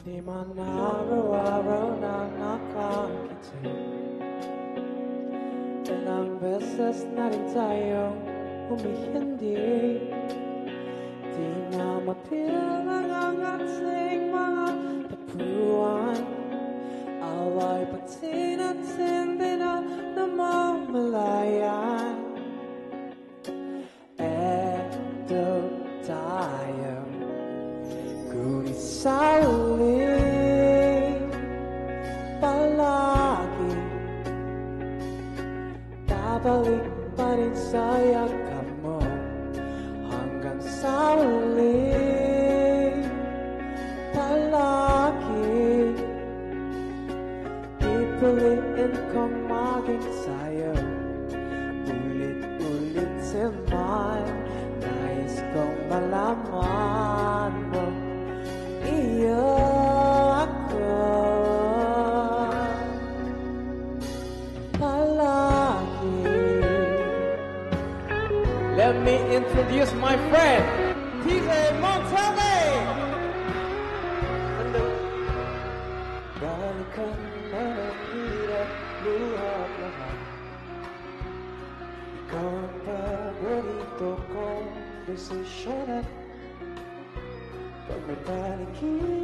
Di man araw-araw na nakangiti. Ilang beses na rin tayong humihindi. Di na mapilang ang ating mga tapuan. Away pati natin di na namamalayan. Eto tayo, ngunit sa uli palagi babalik pa rin sa yakap mo. Hanggang sa uli palagi pipiliin kong maging sa'yo. Ulit-ulit man nais kong malaman mo iyo ako palagi. Let me introduce my friend TJ Montale. Balikan na hirap luhat lahat. Ikaw ang paborito kong desisyon at pag may balikin